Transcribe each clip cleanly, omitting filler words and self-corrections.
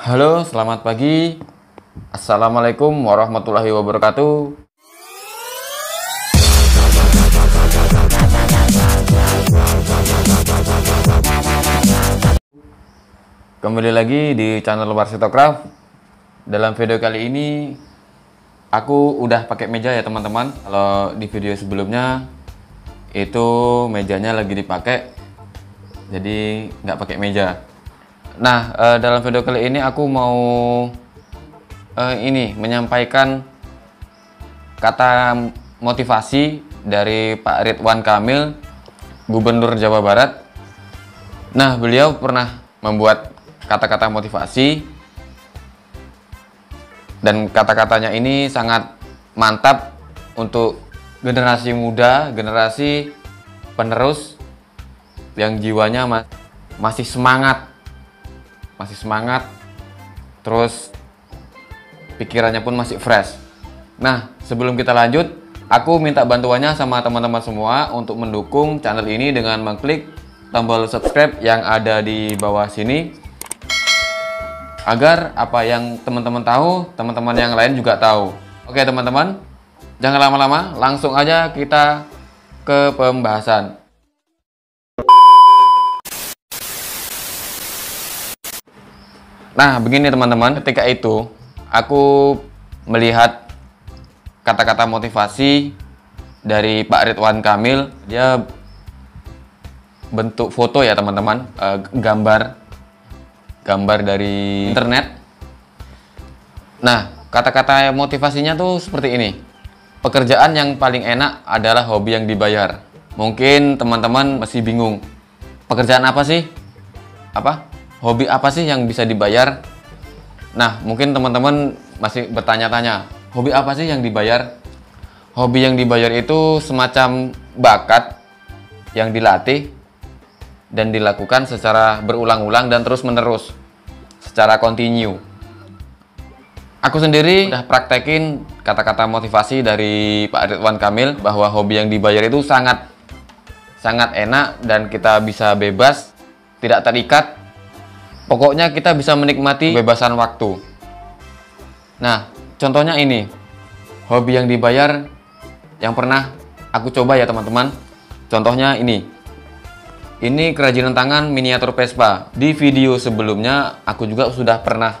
Halo, selamat pagi. Assalamualaikum warahmatullahi wabarakatuh. Kembali lagi di channel Warsitokraft. Dalam video kali ini aku udah pakai meja ya teman-teman. Kalau di video sebelumnya itu mejanya lagi dipakai, jadi nggak pakai meja. Nah, dalam video kali ini aku mau menyampaikan kata motivasi dari Pak Ridwan Kamil, Gubernur Jawa Barat. Nah, beliau pernah membuat kata-kata motivasi dan kata-katanya ini sangat mantap untuk generasi muda, generasi penerus yang jiwanya masih semangat, terus pikirannya pun masih fresh. Nah, sebelum kita lanjut, aku minta bantuannya sama teman-teman semua untuk mendukung channel ini dengan mengklik tombol subscribe yang ada di bawah sini, agar apa yang teman-teman tahu, teman-teman yang lain juga tahu. Oke teman-teman, jangan lama-lama, langsung aja kita ke pembahasan. Nah, begini teman-teman, ketika itu aku melihat kata-kata motivasi dari Pak Ridwan Kamil. Dia bentuk foto ya teman-teman, gambar dari internet. Nah, kata-kata motivasinya tuh seperti ini. Pekerjaan yang paling enak adalah hobi yang dibayar. Mungkin teman-teman masih bingung, pekerjaan apa sih? Hobi apa sih yang bisa dibayar? Nah, mungkin teman-teman masih bertanya-tanya, hobi apa sih yang dibayar? Hobi yang dibayar itu semacam bakat yang dilatih dan dilakukan secara berulang-ulang dan terus-menerus, secara kontinu. Aku sendiri udah praktekin kata-kata motivasi dari Pak Ridwan Kamil bahwa hobi yang dibayar itu sangat enak dan kita bisa bebas, tidak terikat. Pokoknya kita bisa menikmati kebebasan waktu. Nah, contohnya ini, hobi yang dibayar yang pernah aku coba ya teman-teman. Contohnya ini kerajinan tangan miniatur Vespa. Di video sebelumnya aku juga sudah pernah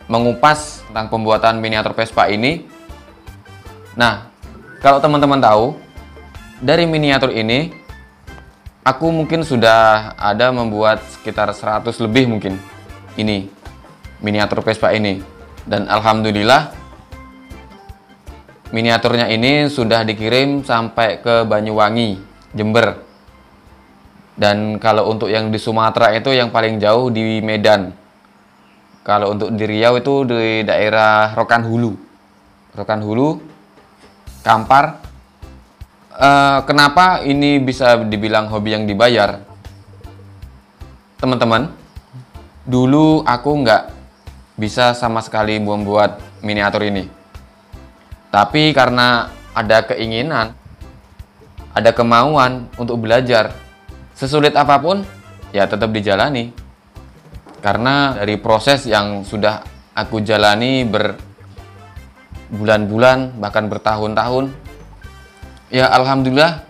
mengupas tentang pembuatan miniatur Vespa ini. Nah, kalau teman-teman tahu, dari miniatur ini aku mungkin sudah ada membuat sekitar 100 lebih mungkin ini miniatur Vespa ini. Dan alhamdulillah miniaturnya ini sudah dikirim sampai ke Banyuwangi, Jember. Dan kalau untuk yang di Sumatera itu yang paling jauh di Medan. Kalau untuk di Riau itu di daerah Rokan Hulu, Kampar. Kenapa ini bisa dibilang hobi yang dibayar? Teman-teman, dulu aku nggak bisa sama sekali membuat miniatur ini. Tapi karena ada keinginan, ada kemauan untuk belajar, sesulit apapun, ya tetap dijalani. Karena dari proses yang sudah aku jalani berbulan-bulan, bahkan bertahun-tahun, ya alhamdulillah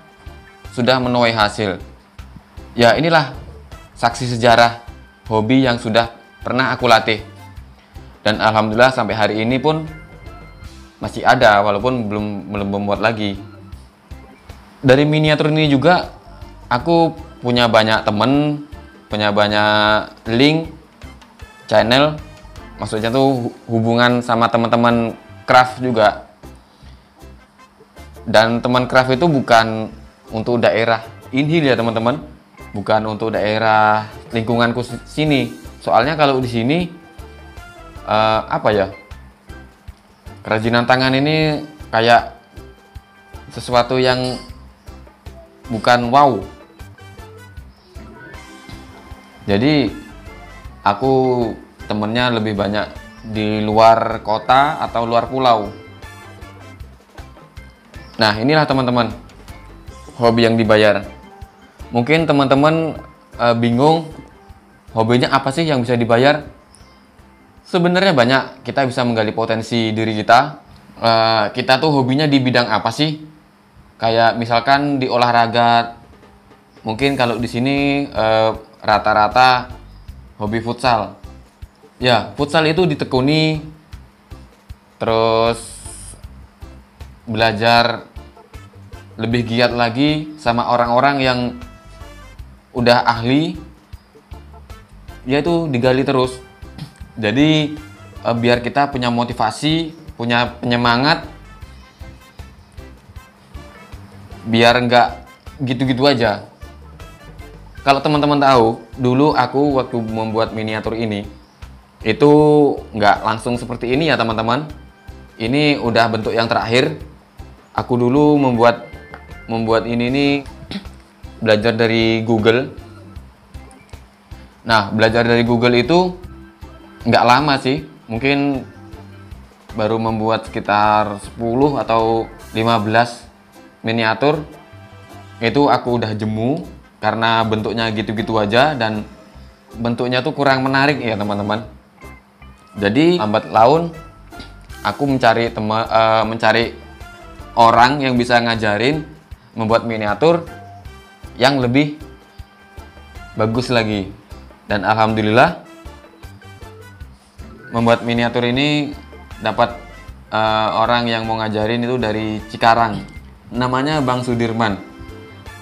sudah menuai hasil. Ya inilah saksi sejarah hobi yang sudah pernah aku latih. Dan alhamdulillah sampai hari ini pun masih ada, walaupun belum membuat lagi. Dari miniatur ini juga aku punya banyak temen, punya banyak link channel, maksudnya tuh hubungan sama teman-teman craft juga. Dan teman craft itu bukan untuk daerah Inhil ya teman-teman, bukan untuk daerah lingkunganku sini. Soalnya kalau di sini kerajinan tangan ini kayak sesuatu yang bukan wow. Jadi aku temennya lebih banyak di luar kota atau luar pulau. Nah, inilah teman-teman hobi yang dibayar. Mungkin teman-teman bingung, hobinya apa sih yang bisa dibayar? Sebenarnya banyak, kita bisa menggali potensi diri kita. Kita tuh hobinya di bidang apa sih? Kayak misalkan di olahraga, mungkin kalau di sini rata-rata hobi futsal. Ya, futsal itu ditekuni, terus belajar lebih giat lagi sama orang-orang yang udah ahli, yaitu digali terus. Jadi biar kita punya motivasi, punya penyemangat, biar nggak gitu-gitu aja. Kalau teman-teman tahu, dulu aku waktu membuat miniatur ini, itu nggak langsung seperti ini ya teman-teman. Ini udah bentuk yang terakhir. Aku dulu membuat ini nih belajar dari Google. Nah, belajar dari Google itu nggak lama sih, mungkin baru membuat sekitar 10 atau 15 miniatur. Itu aku udah jemu karena bentuknya gitu-gitu aja dan bentuknya tuh kurang menarik ya teman-teman. Jadi lambat laun aku mencari orang yang bisa ngajarin membuat miniatur yang lebih bagus lagi. Dan alhamdulillah membuat miniatur ini dapat orang yang mau ngajarin itu dari Cikarang. Namanya Bang Sudirman.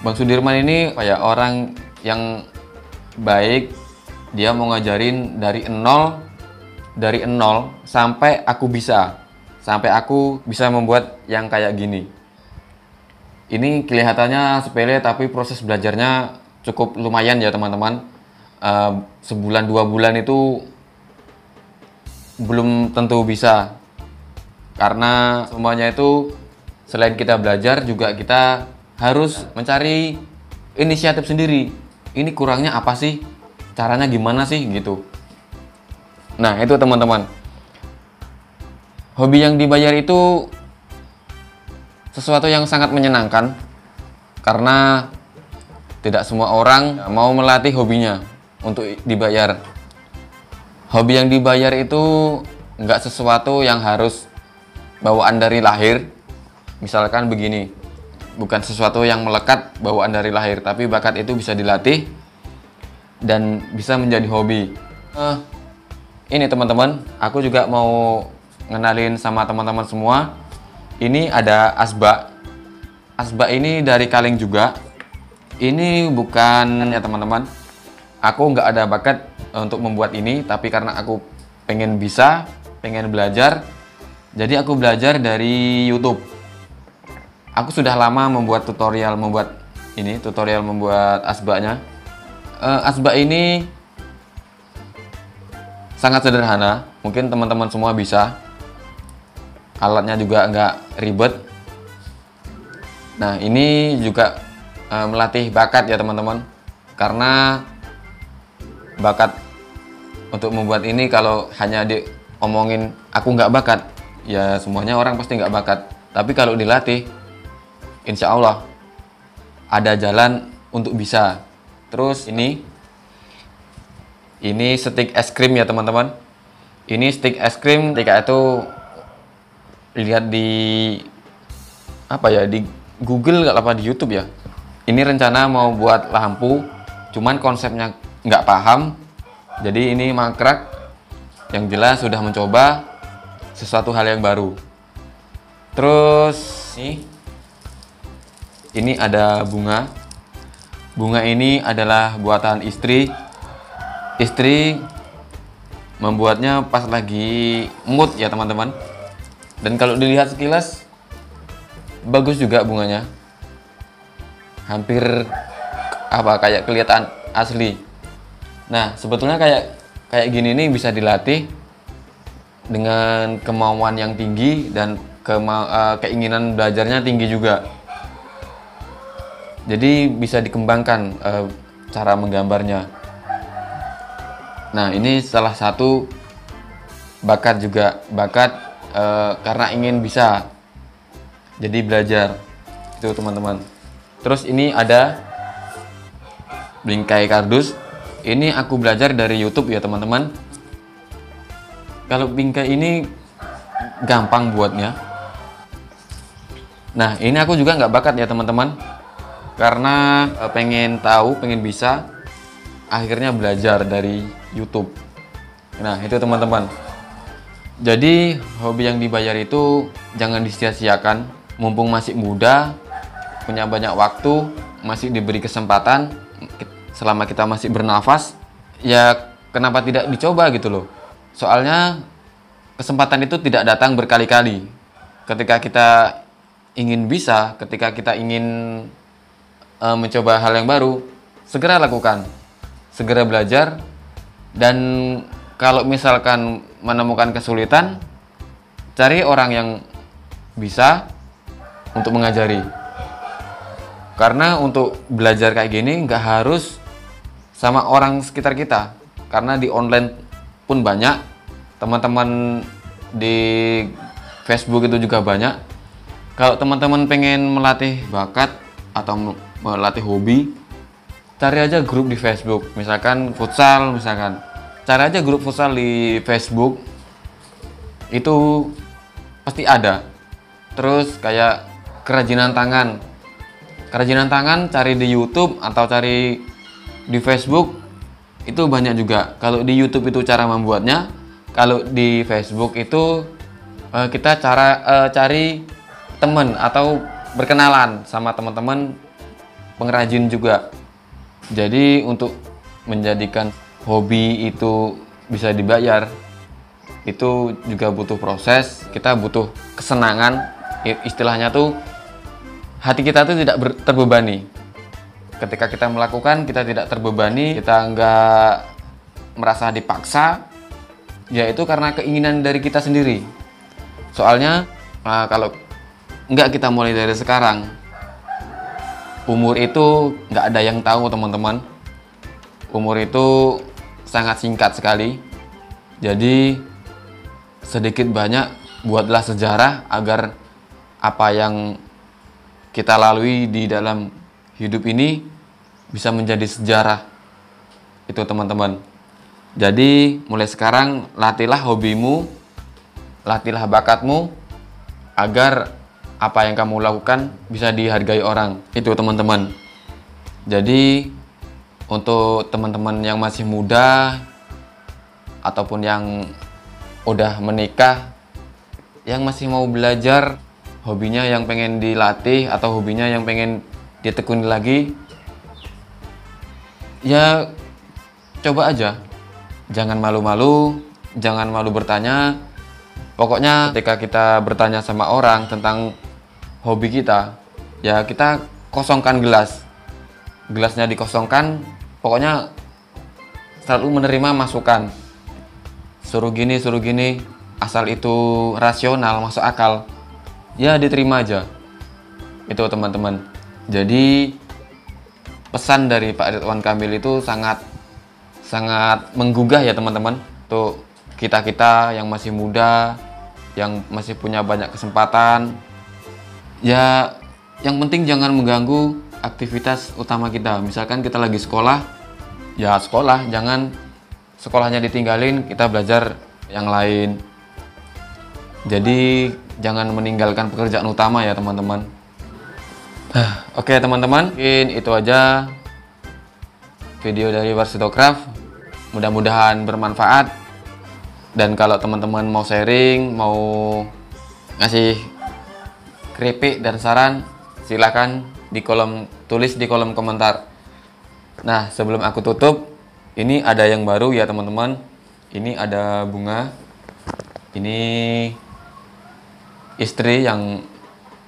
Bang Sudirman ini kayak orang yang baik. Dia mau ngajarin dari nol sampai aku bisa membuat yang kayak gini. Ini kelihatannya sepele tapi proses belajarnya cukup lumayan ya teman-teman. Sebulan 2 bulan itu belum tentu bisa, karena semuanya itu selain kita belajar juga kita harus mencari inisiatif sendiri. Ini kurangnya apa sih? Caranya gimana sih gitu. Nah, itu teman-teman. Hobi yang dibayar itu sesuatu yang sangat menyenangkan karena tidak semua orang mau melatih hobinya untuk dibayar. Hobi yang dibayar itu nggak sesuatu yang harus bawaan dari lahir. Misalkan begini, bukan sesuatu yang melekat bawaan dari lahir, tapi bakat itu bisa dilatih dan bisa menjadi hobi. Ini teman-teman, aku juga mau ngenalin sama teman-teman semua. Ini ada asbak. Asbak ini dari kaleng juga. Ini bukan ya teman-teman. Aku nggak ada bakat untuk membuat ini, tapi karena aku pengen belajar, jadi aku belajar dari YouTube. Aku sudah lama membuat tutorial membuat asbaknya. Asbak ini sangat sederhana, mungkin teman-teman semua bisa. Alatnya juga nggak ribet. Nah, ini juga melatih bakat ya teman-teman, karena bakat untuk membuat ini kalau hanya diomongin aku nggak bakat, ya semuanya orang pasti nggak bakat. Tapi kalau dilatih, insya Allah ada jalan untuk bisa. Terus ini stik es krim ya teman-teman. Ini stik es krim ketika itu lihat di di Google apa di YouTube ya. Ini rencana mau buat lampu, cuman konsepnya nggak paham, jadi ini mangkrak. Yang jelas sudah mencoba sesuatu hal yang baru. Terus ini ada bunga. Bunga ini adalah buatan istri membuatnya pas lagi mood ya teman-teman. Dan kalau dilihat sekilas bagus juga bunganya, hampir kayak kelihatan asli. Nah, sebetulnya kayak gini nih bisa dilatih dengan kemauan yang tinggi dan keinginan belajarnya tinggi juga. Jadi bisa dikembangkan cara menggambarnya. Nah, ini salah satu bakat karena ingin bisa. Jadi belajar. Itu teman-teman. Terus ini ada bingkai kardus. Ini aku belajar dari YouTube ya teman-teman. Kalau bingkai ini gampang buatnya. Nah, ini aku juga nggak bakat ya teman-teman, karena pengen tahu, pengen bisa, akhirnya belajar dari YouTube. Nah, itu teman-teman. Jadi hobi yang dibayar itu jangan disia-siakan, mumpung masih muda, punya banyak waktu, masih diberi kesempatan, selama kita masih bernafas, ya kenapa tidak dicoba gitu loh. Soalnya kesempatan itu tidak datang berkali-kali. Ketika kita ingin bisa, ketika kita ingin mencoba hal yang baru, segera lakukan, segera belajar. Dan kalau misalkan menemukan kesulitan, cari orang yang bisa untuk mengajari. Karena untuk belajar kayak gini nggak harus sama orang sekitar kita, karena di online pun banyak, teman-teman di Facebook itu juga banyak. Kalau teman-teman pengen melatih bakat atau melatih hobi, cari aja grup di Facebook, misalkan futsal, misalkan cari aja grup futsal di Facebook, itu pasti ada. Terus kayak kerajinan tangan cari di YouTube atau cari di Facebook, itu banyak juga. Kalau di YouTube itu cara membuatnya, kalau di Facebook itu kita cari teman atau berkenalan sama teman-teman pengrajin juga. Jadi untuk menjadikan hobi itu bisa dibayar, itu juga butuh proses, kita butuh kesenangan. Istilahnya tuh hati kita tuh tidak terbebani. Ketika kita melakukan, kita tidak terbebani, kita nggak merasa dipaksa, yaitu karena keinginan dari kita sendiri. Soalnya kalau nggak kita mulai dari sekarang, umur itu nggak ada yang tahu teman-teman. Umur itu sangat singkat sekali. Jadi sedikit banyak buatlah sejarah agar apa yang kita lalui di dalam hidup ini bisa menjadi sejarah. Itu teman-teman. Jadi mulai sekarang latihlah hobimu, latihlah bakatmu agar apa yang kamu lakukan bisa dihargai orang. Itu teman-teman. Jadi untuk teman-teman yang masih muda ataupun yang udah menikah, yang masih mau belajar, hobinya yang pengen dilatih atau hobinya yang pengen ditekuni lagi, ya coba aja. Jangan malu-malu, jangan malu bertanya. Pokoknya ketika kita bertanya sama orang tentang hobi kita, ya kita kosongkan gelas. Gelasnya dikosongkan, pokoknya selalu menerima masukan. Suruh gini, asal itu rasional, masuk akal, ya diterima aja. Itu teman-teman. Jadi pesan dari Pak Ridwan Kamil itu sangat menggugah ya teman-teman. Untuk kita yang masih muda, yang masih punya banyak kesempatan, ya yang penting jangan mengganggu aktivitas utama kita. Misalkan kita lagi sekolah, ya sekolah, jangan sekolahnya ditinggalin, kita belajar yang lain. Jadi jangan meninggalkan pekerjaan utama ya teman-teman. Oke teman-teman, mungkin itu aja video dari Warsitokraft. Mudah-mudahan bermanfaat. Dan kalau teman-teman mau sharing, mau ngasih kritik dan saran, silakan tulis di kolom komentar. Nah, sebelum aku tutup, ini ada yang baru ya teman-teman. Ini ada bunga. Ini istri yang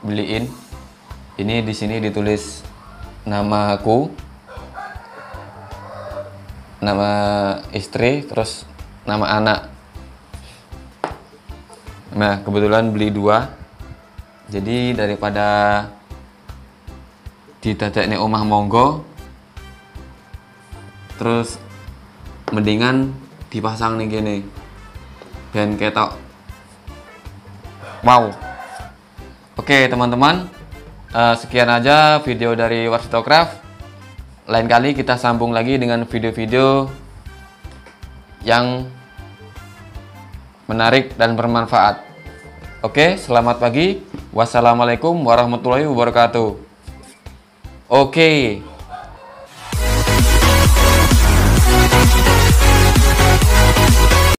beliin. Ini di sini ditulis nama aku, nama istri, terus nama anak. Nah, kebetulan beli 2. Jadi daripada didadekne omah monggo, terus mendingan dipasang nih gini, dan ketok. Wow. Oke teman-teman, sekian aja video dari Warsitokraft. Lain kali kita sambung lagi dengan video-video yang menarik, dan bermanfaat. Oke, selamat pagi. Wassalamualaikum warahmatullahi wabarakatuh. Oke.